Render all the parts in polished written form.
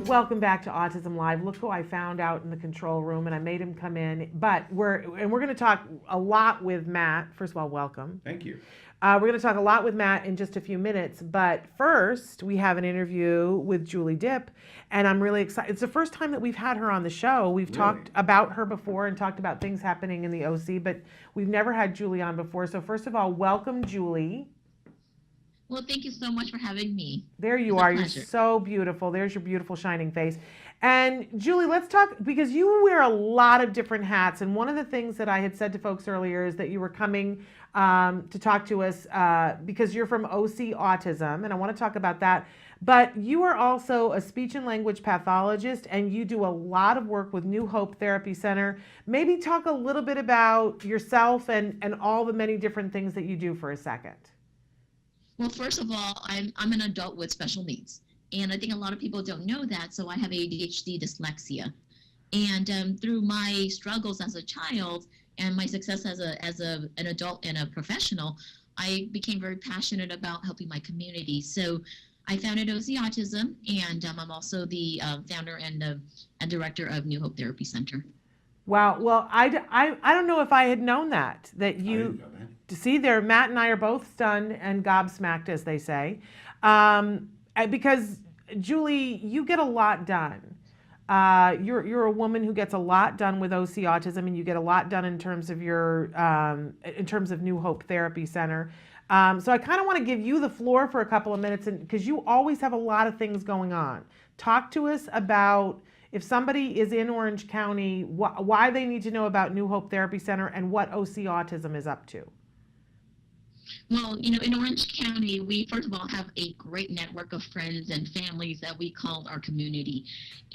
Welcome back to Autism Live. Look who I found out in the control room, and I made him come in. But we're going to talk a lot with Matt. First of all, welcome. Thank you. We're going to talk a lot with Matt in just a few minutes. But first, we have an interview with Julie Diep, and I'm really excited. It's the first time that we've had her on the show. We've talked about her before and talked about things happening in the OC, but we've never had Julie on before. So first of all, welcome, Julie. Well, thank you so much for having me. There you are. You're so beautiful. There's your beautiful shining face. And Julie, let's talk, because you wear a lot of different hats. And one of the things that I had said to folks earlier is that you were coming to talk to us because you're from OC Autism, and I want to talk about that. But you are also a speech and language pathologist, and you do a lot of work with New Hope Therapy Center. Maybe talk a little bit about yourself and all the many different things that you do for a second. Well, first of all, I'm an adult with special needs, and I think a lot of people don't know that. So I have ADHD, dyslexia, and through my struggles as a child and my success as an adult and a professional, I became very passionate about helping my community. So I founded OC Autism, and I'm also the founder and director of New Hope Therapy Center. Wow. Well, I don't know if I had known that you, I didn't know that. To see there, Matt and I are both stunned and gobsmacked, as they say, because Julie, you get a lot done. You're a woman who gets a lot done with OC Autism, and you get a lot done in terms of your in terms of New Hope Therapy Center. So I kind of want to give you the floor for a couple of minutes, because you always have a lot of things going on. Talk to us about, if somebody is in Orange County, why they need to know about New Hope Therapy Center and what OC Autism is up to. Well, in Orange County, we first of all have a great network of friends and families that we call our community.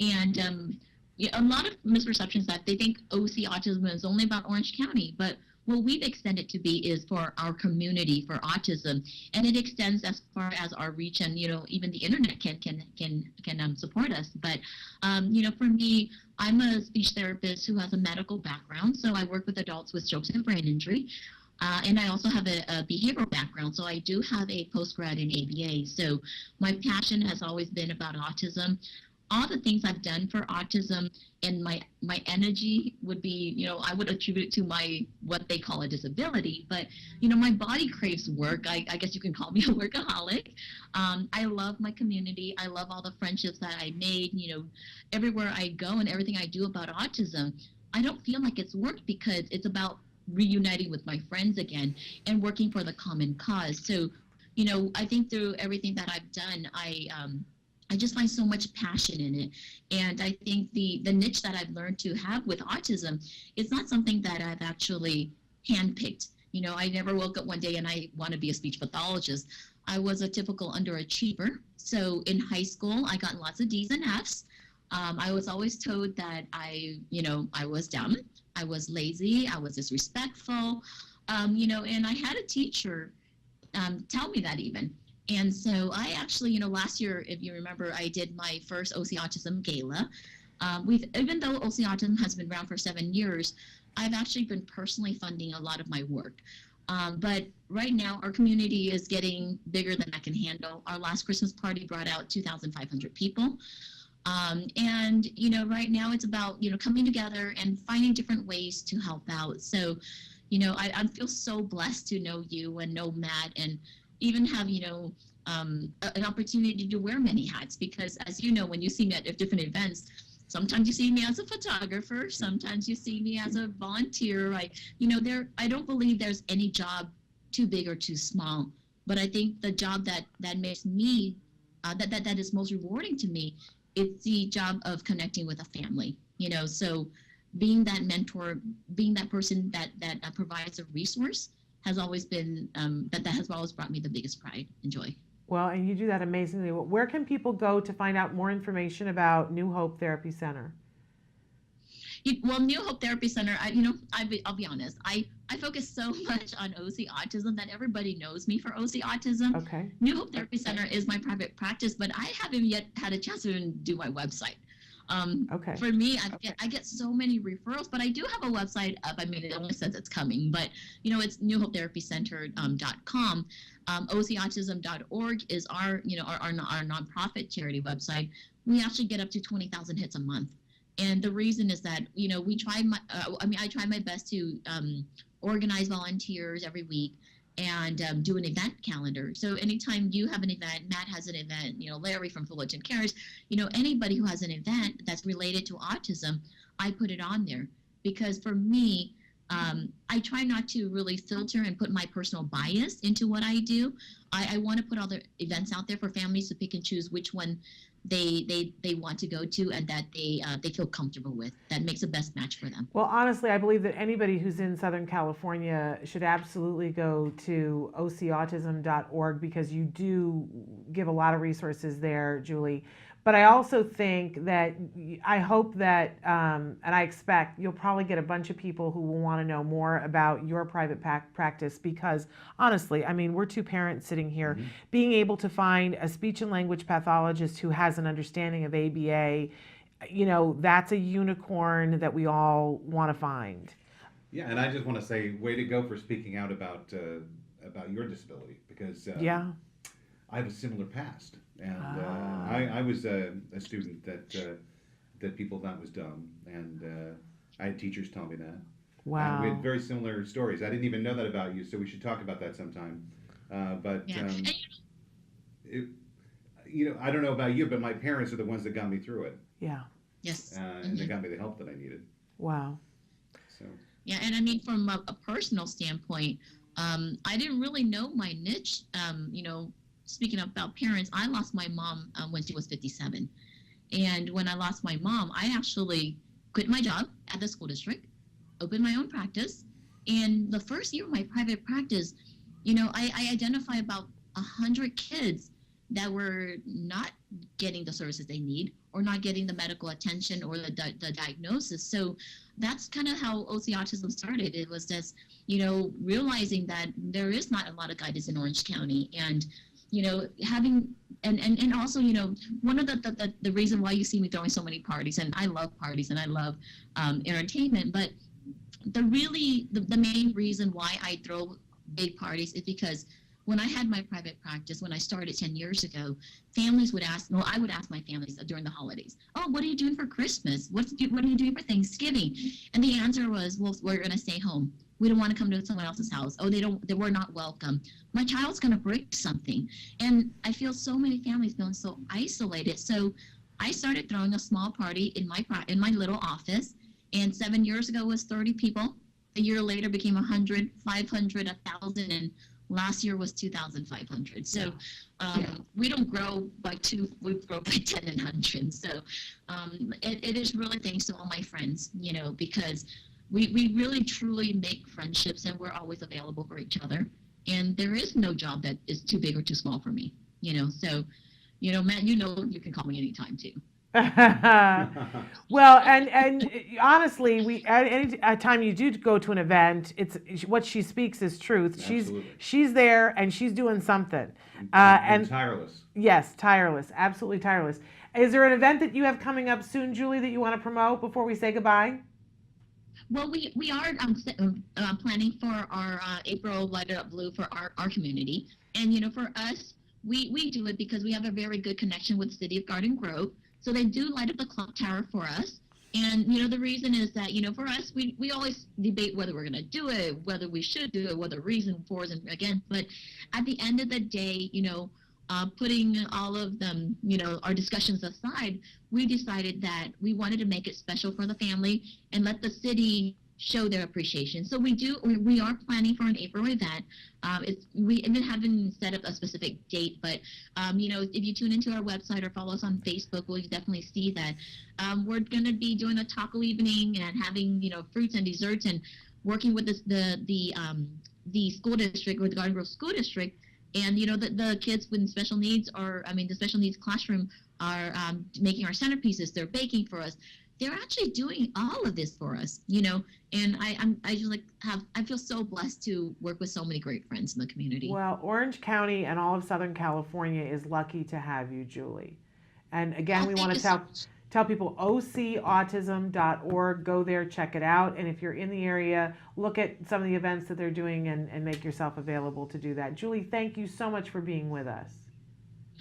And a lot of misperceptions that they think OC Autism is only about Orange County, but what we've extended to be is for our community, for autism, and it extends as far as our reach, and even the internet can support us. But for me, I'm a speech therapist who has a medical background, so I work with adults with strokes and brain injury, and I also have a behavioral background, so I do have a postgrad in ABA. So my passion has always been about autism. All the things I've done for autism, and my energy would be, I would attribute it to what they call a disability, but my body craves work. I guess you can call me a workaholic. I love my community. I love all the friendships that I made. Everywhere I go and everything I do about autism, I don't feel like it's work, because it's about reuniting with my friends again and working for the common cause. So, I think through everything that I've done, I just find so much passion in it. And I think the niche that I've learned to have with autism is not something that I've actually handpicked. I never woke up one day and I want to be a speech pathologist. I was a typical underachiever. So in high school, I got lots of D's and F's. I was always told that I was dumb, I was lazy, I was disrespectful, and I had a teacher tell me that even. And so I actually, last year, if you remember, I did my first OC Autism Gala. Even though OC Autism has been around for 7 years, I've actually been personally funding a lot of my work. But right now, our community is getting bigger than I can handle. Our last Christmas party brought out 2,500 people. And right now it's about, coming together and finding different ways to help out. So, I feel so blessed to know you and know Matt, and even have, an opportunity to wear many hats, because as you know, when you see me at different events, sometimes you see me as a photographer, sometimes you see me as a volunteer. I don't believe there's any job too big or too small, but I think the job that makes me, that is most rewarding to me, it's the job of connecting with a family, so being that mentor, being that person that provides a resource has always been, that has always brought me the biggest pride and joy. Well, and you do that amazingly. Where can people go to find out more information about New Hope Therapy Center? Well, New Hope Therapy Center, I'll be honest, I focus so much on OC Autism that everybody knows me for OC Autism. Okay. New Hope Therapy Center is my private practice, but I haven't yet had a chance to even do my website. Okay. For me, I get so many referrals, but I do have a website up. I mean, it only says it's coming, but it's newhopetherapycenter.com. OCautism.org is our nonprofit charity website. We actually get up to 20,000 hits a month. And the reason is that, I try my best to organize volunteers every week and do an event calendar. So anytime you have an event, Matt has an event, Larry from Fullerton Cares, anybody who has an event that's related to autism, I put it on there. Because for me, I try not to really filter and put my personal bias into what I do. I want to put all the events out there for families to pick and choose which one they want to go to and that they feel comfortable with. That makes the best match for them. Well, honestly, I believe that anybody who's in Southern California should absolutely go to ocautism.org because you do give a lot of resources there, Julie. But I also think that I hope that, and I expect you'll probably get a bunch of people who will want to know more about your private practice because honestly, I mean, we're two parents sitting here. Mm-hmm. Being able to find a speech and language pathologist who has an understanding of ABA, that's a unicorn that we all want to find. Yeah, and I just want to say, way to go for speaking out about your disability because yeah. I have a similar past. And I was a student that people thought was dumb, and I had teachers tell me that. Wow. We had very similar stories. I didn't even know that about you, so we should talk about that sometime. But yeah. I don't know about you, but my parents are the ones that got me through it. Yeah. Yes. And they got me the help that I needed. Wow. So. Yeah, and I mean, from a personal standpoint, I didn't really know my niche. Speaking about parents, I lost my mom when she was 57. And when I lost my mom, I actually quit my job at the school district, opened my own practice. And the first year of my private practice, I identify about 100 kids that were not getting the services they need or not getting the medical attention or the diagnosis. So that's kind of how OC Autism started. It was just, realizing that there is not a lot of guidance in Orange County. And having and also one of the reason why you see me throwing so many parties, and I love parties and I love entertainment, but the main reason why I throw big parties is because when I had my private practice, when I started 10 years ago, families would ask, I would ask my families during the holidays, oh, what are you doing for Christmas? What are you doing for Thanksgiving? And the answer was, well, we're going to stay home. We don't want to come to someone else's house. Oh, they were not welcome. My child's going to break something. And I feel so many families feeling so isolated. So I started throwing a small party in my little office. And 7 years ago was 30 people. A year later became 100, 500, 1,000, and last year was 2,500. So we don't grow by 2, we grow by 10 and 100. So it is really thanks to all my friends, because we really truly make friendships and we're always available for each other. And there is no job that is too big or too small for me, So, Matt, you can call me anytime too. Well, and honestly, at any time you do go to an event, it's what she speaks is truth. Absolutely. She's there and she's doing something. And tireless. Yes, tireless, absolutely tireless. Is there an event that you have coming up soon, Julie, that you want to promote before we say goodbye? Well, we are planning for our April Light It Up Blue for our community. And, for us, we do it because we have a very good connection with the city of Garden Grove. So they do light up the clock tower for us. And, the reason is that, for us, we always debate whether we're going to do it, whether we should do it, what the reason for is and against. But at the end of the day, putting all of them, our discussions aside, we decided that we wanted to make it special for the family and let the city show their appreciation. So we are planning for an April event. We haven't set up a specific date, but if you tune into our website or follow us on Facebook, we'll definitely see that we're going to be doing a taco evening and having fruits and desserts and working with the school district or the Garden Grove School District. And the kids with special needs the special needs classroom are making our centerpieces. They're baking for us. They're actually doing all of this for us, and I feel so blessed to work with so many great friends in the community. Well, Orange County and all of Southern California is lucky to have you, Julie. And again, we want to tell people ocautism.org. Go there, check it out. And if you're in the area, look at some of the events that they're doing and make yourself available to do that. Julie, thank you so much for being with us.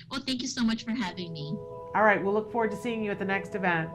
Well, thank you so much for having me. All right, we'll look forward to seeing you at the next event.